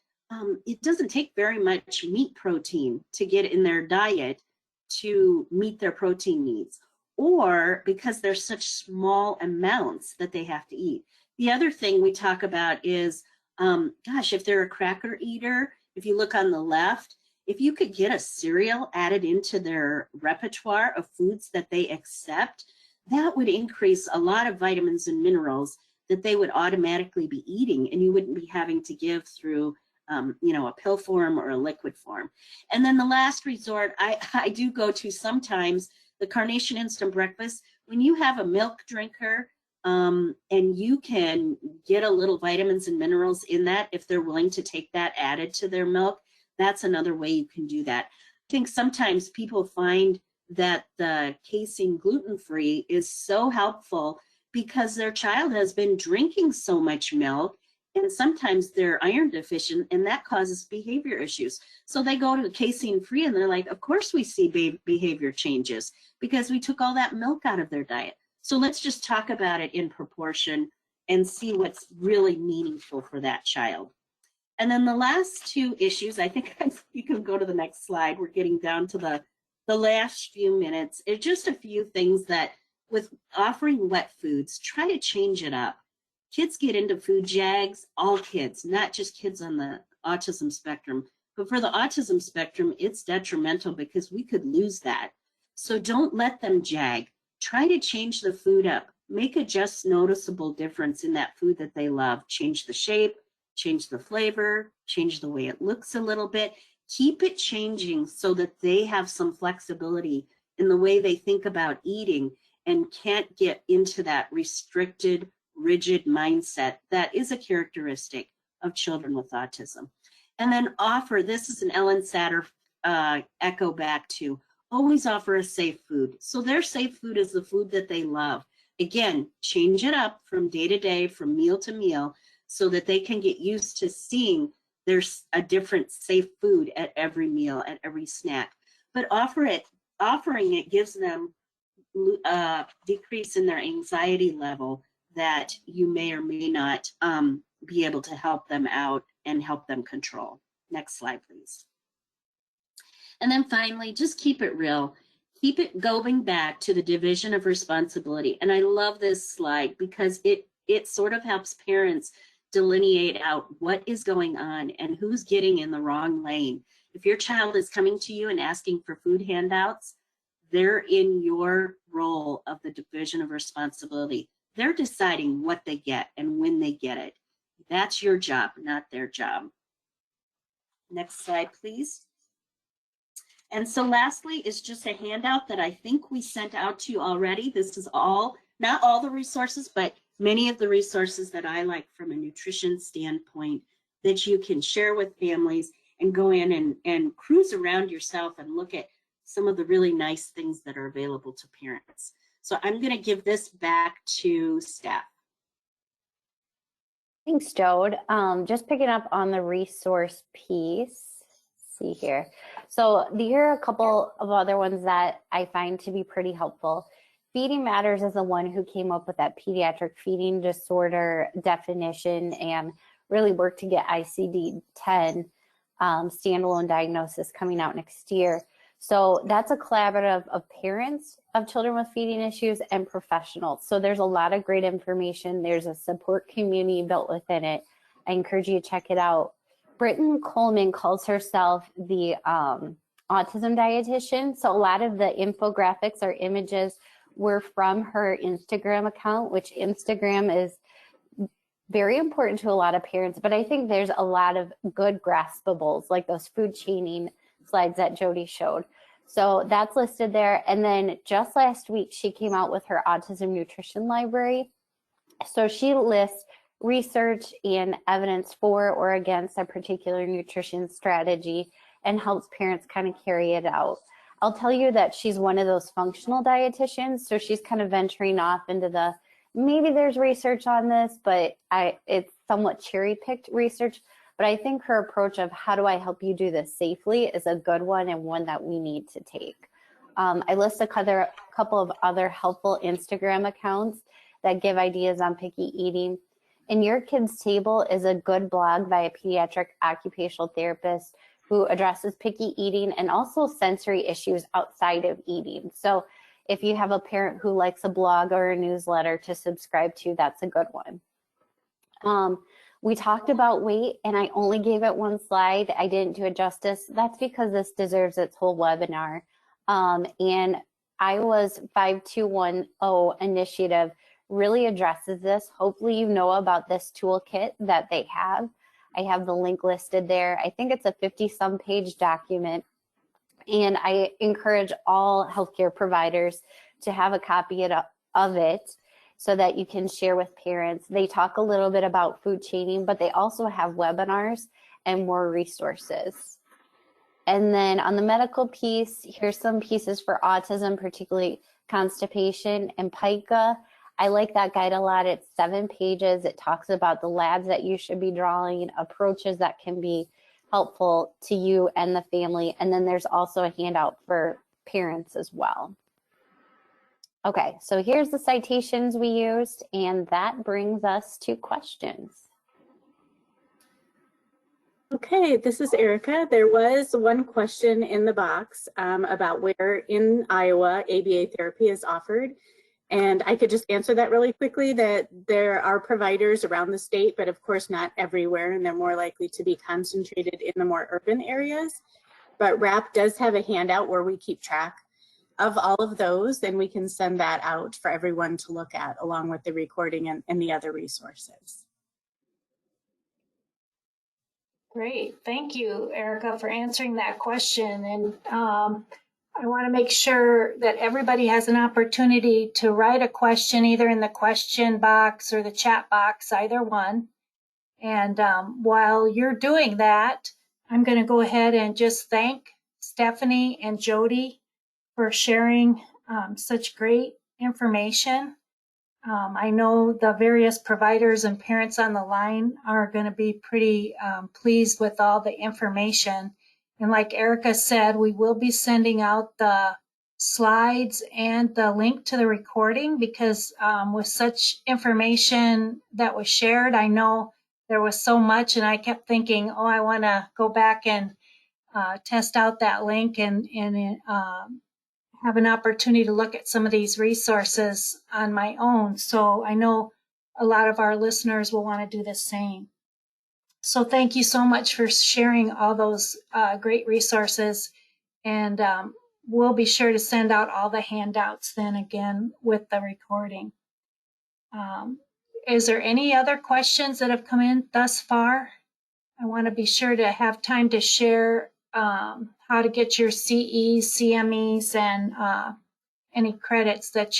it doesn't take very much meat protein to get in their diet to meet their protein needs, or because there's such small amounts that they have to eat. The other thing we talk about is, gosh, if they're a cracker eater, if you look on the left, if you could get a cereal added into their repertoire of foods that they accept, that would increase a lot of vitamins and minerals that they would automatically be eating, and you wouldn't be having to give through you know, a pill form or a liquid form. And then the last resort I do go to sometimes, the Carnation Instant Breakfast. When you have a milk drinker and you can get a little vitamins and minerals in that, if they're willing to take that added to their milk, that's another way you can do that. I think sometimes people find that the casein gluten-free is so helpful because their child has been drinking so much milk, and sometimes they're iron deficient, and that causes behavior issues. So they go to casein free and they're like, of course we see behavior changes because we took all that milk out of their diet. So let's just talk about it in proportion and see what's really meaningful for that child. And then the last two issues, I think you can go to the next slide. We're getting down to the last few minutes. It's just a few things that, with offering wet foods, try to change it up. Kids get into food jags, all kids, not just kids on the autism spectrum. But for the autism spectrum, it's detrimental because we could lose that. So don't let them jag. Try to change the food up. Make a just noticeable difference in that food that they love. Change the shape, change the flavor, change the way it looks a little bit. Keep it changing so that they have some flexibility in the way they think about eating and can't get into that restricted, rigid mindset that is a characteristic of children with autism. And then offer, this is an Ellen Satter echo back to, always offer a safe food. So their safe food is the food that they love. Again, change it up from day to day, from meal to meal, so that they can get used to seeing there's a different safe food at every meal, at every snack. But offering it gives them a decrease in their anxiety level that you may or may not be able to help them out and help them control. Next slide, please. And then finally, just keep it real. Keep it going back to the division of responsibility. And I love this slide because it sort of helps parents delineate out what is going on and who's getting in the wrong lane. If your child is coming to you and asking for food handouts, they're in your role of the division of responsibility. They're deciding what they get and when they get it. That's your job, not their job. Next slide, please. And so lastly is just a handout that I think we sent out to you already. This is all, not all the resources, but many of the resources that I like from a nutrition standpoint that you can share with families and go in and cruise around yourself and look at some of the really nice things that are available to parents. So I'm going to give this back to Steph. Thanks, Jode. Just picking up on the resource piece. See here. So here are a couple of other ones that I find to be pretty helpful. Feeding Matters is the one who came up with that pediatric feeding disorder definition and really worked to get ICD-10 standalone diagnosis coming out next year. So that's a collaborative of parents of children with feeding issues and professionals. So there's a lot of great information. There's a support community built within it. I encourage you to check it out. Britton Coleman calls herself the autism dietitian. So a lot of the infographics or images were from her Instagram account, which Instagram is very important to a lot of parents, but I think there's a lot of good graspables, like those food chaining slides that Jody showed. So that's listed there. And then just last week, she came out with her Autism Nutrition Library. So she lists research and evidence for or against a particular nutrition strategy and helps parents kind of carry it out. I'll tell you that she's one of those functional dietitians, so she's kind of venturing off into the, maybe there's research on this, but it's somewhat cherry-picked research. But I think her approach of how do I help you do this safely is a good one and one that we need to take. I list a couple of other helpful Instagram accounts that give ideas on picky eating. And Your Kid's Table is a good blog by a pediatric occupational therapist who addresses picky eating and also sensory issues outside of eating. So if you have a parent who likes a blog or a newsletter to subscribe to, that's a good one. We talked about weight and I only gave it one slide. I didn't do it justice. That's because this deserves its whole webinar. And Iowa's 5210 initiative really addresses this. Hopefully you know about this toolkit that they have. I have the link listed there. I think it's a 50-some page document. And I encourage all healthcare providers to have a copy of it so that you can share with parents. They talk a little bit about food chaining, but they also have webinars and more resources. And then on the medical piece, here's some pieces for autism, particularly constipation and pica. I like that guide a lot. It's 7 pages. It talks about the labs that you should be drawing, approaches that can be helpful to you and the family. And then there's also a handout for parents as well. Okay, so here's the citations we used, and that brings us to questions. Okay, this is Erica. There was one question in the box about where in Iowa ABA therapy is offered. And I could just answer that really quickly, that there are providers around the state, but of course not everywhere, and they're more likely to be concentrated in the more urban areas. But RAP does have a handout where we keep track of all of those, and we can send that out for everyone to look at along with the recording and the other resources. Great. Thank you, Erica, for answering that question. And I want to make sure that everybody has an opportunity to write a question either in the question box or the chat box, either one. And while you're doing that, I'm going to go ahead and just thank Stephany and Jody for sharing such great information. I know the various providers and parents on the line are going to be pretty pleased with all the information. And like Erica said, we will be sending out the slides and the link to the recording because with such information that was shared, I know there was so much and I kept thinking, oh, I want to go back and test out that link and have an opportunity to look at some of these resources on my own. So I know a lot of our listeners will want to do the same. So thank you so much for sharing all those great resources. And we'll be sure to send out all the handouts then again with the recording. Is there any other questions that have come in thus far? I want to be sure to have time to share how to get your CEs, CMEs, and any credits that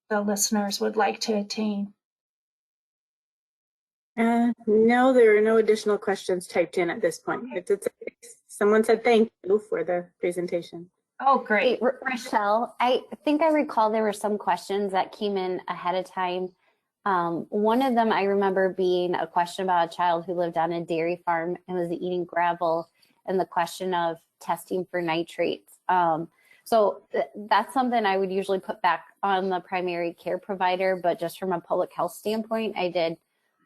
the listeners would like to attain. No, there are no additional questions typed in at this point. Someone said thank you for the presentation. Oh, great. Hey, Rochelle, I think I recall there were some questions that came in ahead of time. One of them I remember being a question about a child who lived on a dairy farm and was eating gravel, and the question of testing for nitrates. So that's something I would usually put back on the primary care provider, but just from a public health standpoint, I did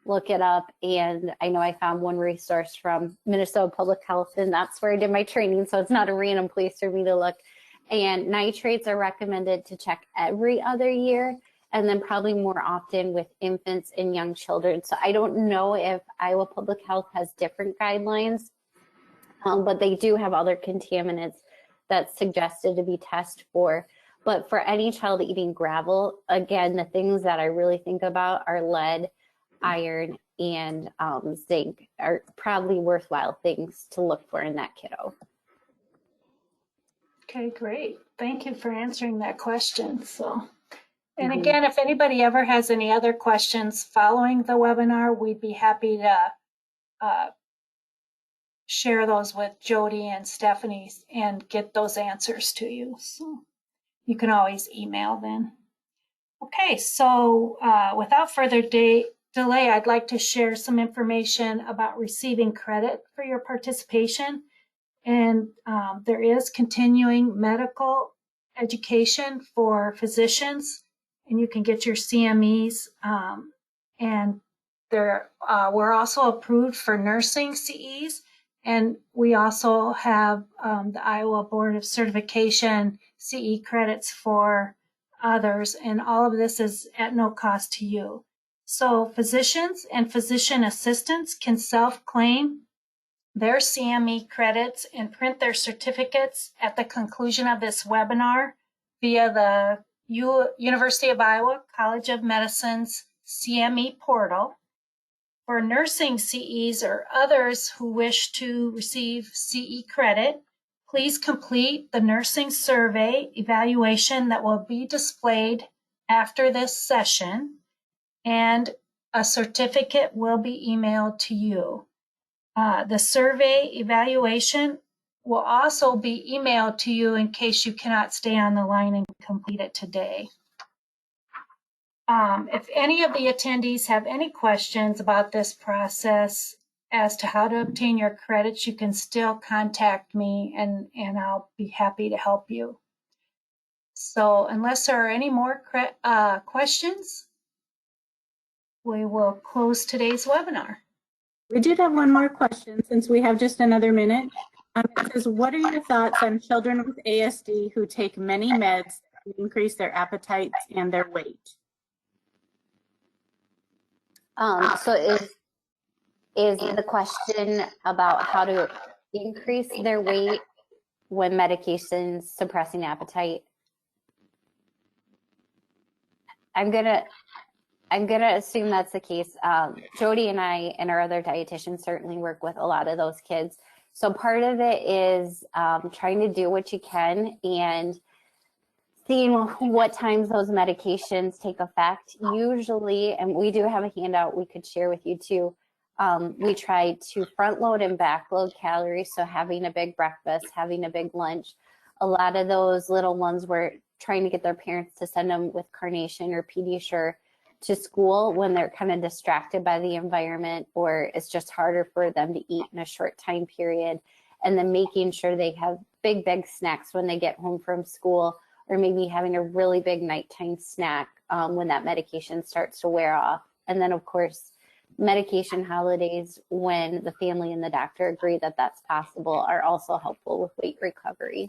look it up, and I know I found one resource from Minnesota Public Health, and that's where I did my training, so it's not a random place for me to look. And nitrates are recommended to check every other year, and then probably more often with infants and young children. So I don't know if Iowa Public Health has different guidelines, but they do have other contaminants that's suggested to be tested for. But for any child eating gravel, again, the things that I really think about are lead, iron, and zinc are probably worthwhile things to look for in that kiddo. Okay, great. Thank you for answering that question. And again, if anybody ever has any other questions following the webinar, we'd be happy to share those with Jody and Stephany and get those answers to you. So you can always email then. Okay, so without further delay, I'd like to share some information about receiving credit for your participation. And there is continuing medical education for physicians, and you can get your CMEs. And we're also approved for nursing CEs, and we also have the Iowa Board of Certification CE credits for others, and all of this is at no cost to you. So physicians and physician assistants can self-claim their CME credits and print their certificates at the conclusion of this webinar via the University of Iowa College of Medicine's CME portal. For nursing CEs or others who wish to receive CE credit, please complete the nursing survey evaluation that will be displayed after this session, and a certificate will be emailed to you. The survey evaluation will also be emailed to you in case you cannot stay on the line and complete it today. If any of the attendees have any questions about this process as to how to obtain your credits, you can still contact me and I'll be happy to help you. So unless there are any more questions, we will close today's webinar. We did have one more question since we have just another minute. It says, what are your thoughts on children with ASD who take many meds to increase their appetites and their weight? So is the question about how to increase their weight when medications suppressing appetite? I'm gonna assume that's the case. Jody and I and our other dietitians certainly work with a lot of those kids. So part of it is trying to do what you can and seeing what times those medications take effect. Usually, and we do have a handout we could share with you too, we try to front load and back load calories. So having a big breakfast, having a big lunch. A lot of those little ones were trying to get their parents to send them with Carnation or Pediasure to school when they're kind of distracted by the environment, or it's just harder for them to eat in a short time period. And then making sure they have big snacks when they get home from school, or maybe having a really big nighttime snack when that medication starts to wear off. And then of course, medication holidays when the family and the doctor agree that that's possible are also helpful with weight recovery.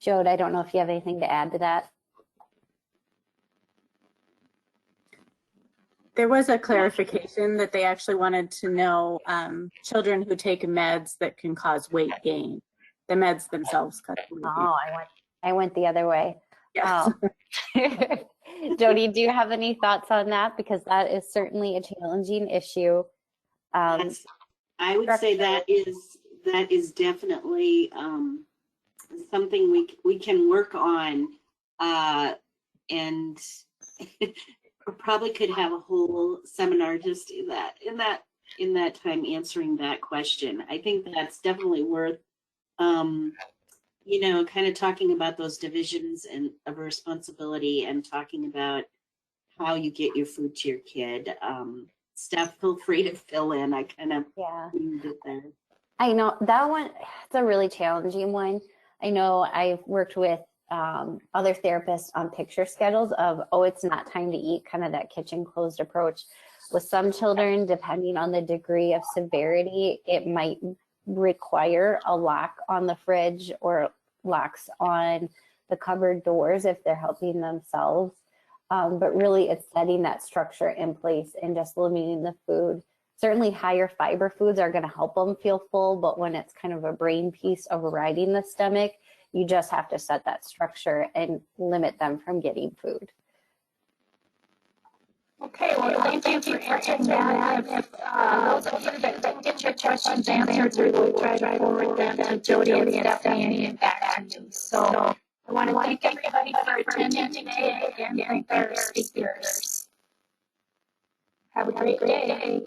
Jode, I don't know if you have anything to add to that. There was a clarification that they actually wanted to know children who take meds that can cause weight gain. The meds themselves cause weight gain. Oh, I went the other way. Yes. Jody, do you have any thoughts on that? Because that is certainly a challenging issue. I would say that is definitely something we can work on, and probably could have a whole seminar just in that time answering that question. I think that's definitely worth kind of talking about those divisions and of responsibility and talking about how you get your food to your kid. Steph, feel free to fill in. I kind of leaned it there. I know that one, it's a really challenging one. I know I've worked with other therapists on picture schedules of, it's not time to eat, kind of that kitchen closed approach. With some children, depending on the degree of severity, it might require a lock on the fridge or locks on the cupboard doors if they're helping themselves. But really it's setting that structure in place and just limiting the food. Certainly higher fiber foods are going to help them feel full, but when it's kind of a brain piece overriding the stomach, you just have to set that structure and limit them from getting food. Okay, well, thank you for answering that. If those of you that didn't get your questions answered, we will try to forward them to Jody and Stephany and back to you. So I want to thank everybody for attending today and thank our speakers. Have a great day.